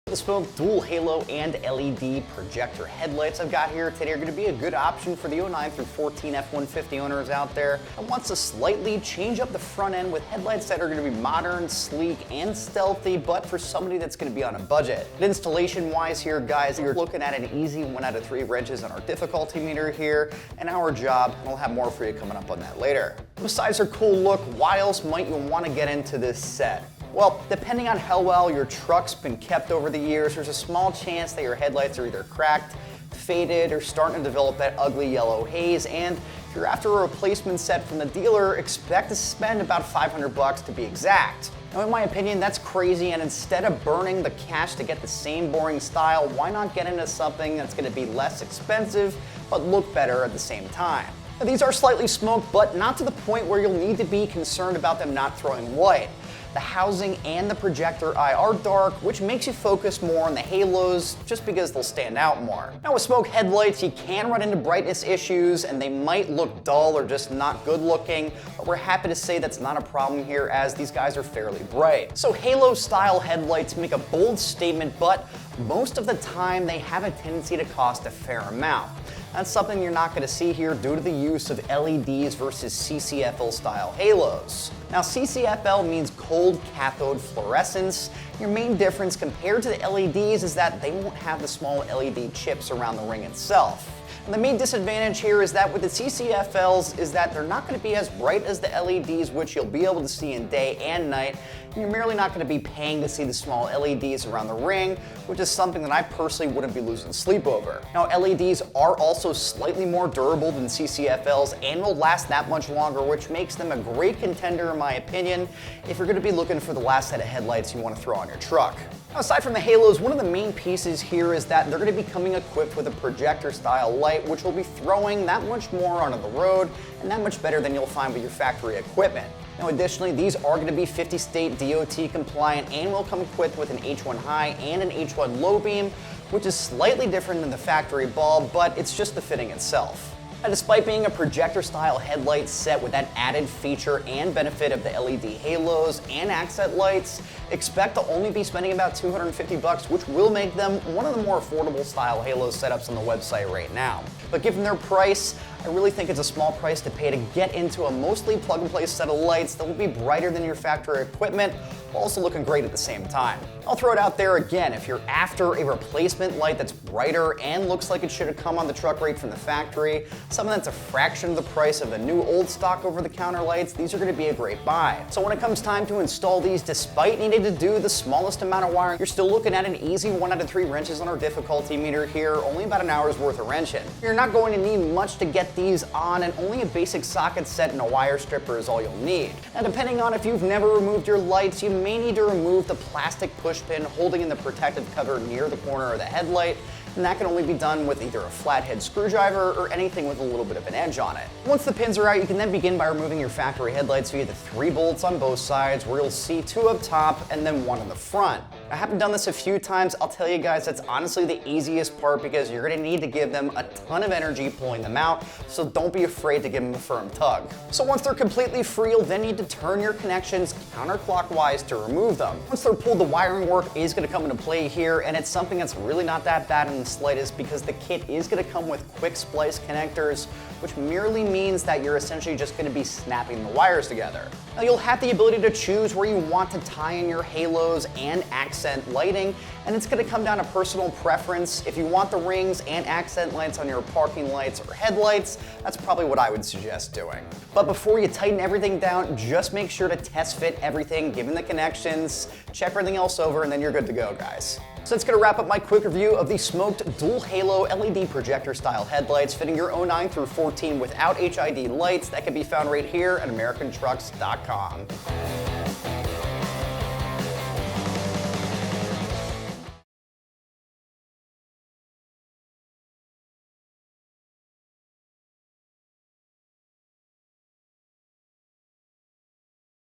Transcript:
The smoked dual halo and LED projector headlights I've got here today are going to be a good option for the 09 through 14 F150 owners out there that wants to slightly change up the front end with headlights that are going to be modern, sleek, and stealthy, but for somebody that's going to be on a budget. And installation-wise here, guys, you're looking at an easy 1 out of 3 wrenches on our difficulty meter here, and our job, and we'll have more for you coming up on that later. Besides their cool look, why else might you want to get into this set? Well, depending on how well your truck's been kept over the years, there's a small chance that your headlights are either cracked, faded, or starting to develop that ugly yellow haze, and if you're after a replacement set from the dealer, expect to spend about $500 to be exact. Now, in my opinion, that's crazy, and instead of burning the cash to get the same boring style, why not get into something that's going to be less expensive, but look better at the same time? Now, these are slightly smoked, but not to the point where you'll need to be concerned about them not throwing light. The housing and the projector eye are dark, which makes you focus more on the halos just because they'll stand out more. Now, with smoke headlights, you can run into brightness issues and they might look dull or just not good looking, but we're happy to say that's not a problem here as these guys are fairly bright. So halo style headlights make a bold statement, but most of the time they have a tendency to cost a fair amount. That's something you're not going to see here due to the use of LEDs versus CCFL style halos. Now, CCFL means cold cathode fluorescence. Your main difference compared to the LEDs is that they won't have the small LED chips around the ring itself. And the main disadvantage here is that with the CCFLs is that they're not going to be as bright as the LEDs, which you'll be able to see in day and night. And you're merely not going to be paying to see the small LEDs around the ring, which is something that I personally wouldn't be losing sleep over. Now, LEDs are also slightly more durable than CCFLs and will last that much longer, which makes them a great contender in my opinion if you're going to be looking for the last set of headlights you want to throw on your truck. Now, aside from the halos, one of the main pieces here is that they're going to be coming equipped with a projector style light, which will be throwing that much more onto the road and that much better than you'll find with your factory equipment. Now, additionally, these are going to be 50-state DOT compliant and will come equipped with an H1 high and an H1 low beam, which is slightly different than the factory bulb, but it's just the fitting itself. Now, despite being a projector-style headlight set with that added feature and benefit of the LED halos and accent lights, expect to only be spending about $250, which will make them one of the more affordable style halo setups on the website right now. But given their price, I really think it's a small price to pay to get into a mostly plug-and-play set of lights that will be brighter than your factory equipment, while also looking great at the same time. I'll throw it out there again, if you're after a replacement light that's brighter and looks like it should have come on the truck right from the factory, something that's a fraction of the price of the new old stock over-the-counter lights, these are going to be a great buy. So when it comes time to install these, despite needing to do the smallest amount of wiring, you're still looking at an easy 1 out of 3 wrenches on our difficulty meter here, only about an hour's worth of wrenching. You're not going to need much to get these on, and only a basic socket set and a wire stripper is all you'll need. Now, depending on if you've never removed your lights, you may need to remove the plastic push pin holding in the protective cover near the corner of the headlight, and that can only be done with either a flathead screwdriver or anything with a little bit of an edge on it. Once the pins are out, you can then begin by removing your factory headlights via the 3 bolts on both sides, where you'll see 2 up top and then 1 in the front. I haven't done this a few times. I'll tell you guys, that's honestly the easiest part because you're going to need to give them a ton of energy pulling them out, so don't be afraid to give them a firm tug. So once they're completely free, you'll then need to turn your connections counterclockwise to remove them. Once they're pulled, the wiring work is going to come into play here, and it's something that's really not that bad in the slightest because the kit is going to come with quick splice connectors, which merely means that you're essentially just going to be snapping the wires together. Now, you'll have the ability to choose where you want to tie in your halos and accent lighting, and it's going to come down to personal preference. If you want the rings and accent lights on your parking lights or headlights, that's probably what I would suggest doing. But before you tighten everything down, just make sure to test fit everything, give them the connections, check everything else over, and then you're good to go, guys. So that's going to wrap up my quick review of the smoked dual halo LED projector style headlights fitting your 09 through 14 without HID lights that can be found right here at AmericanTrucks.com.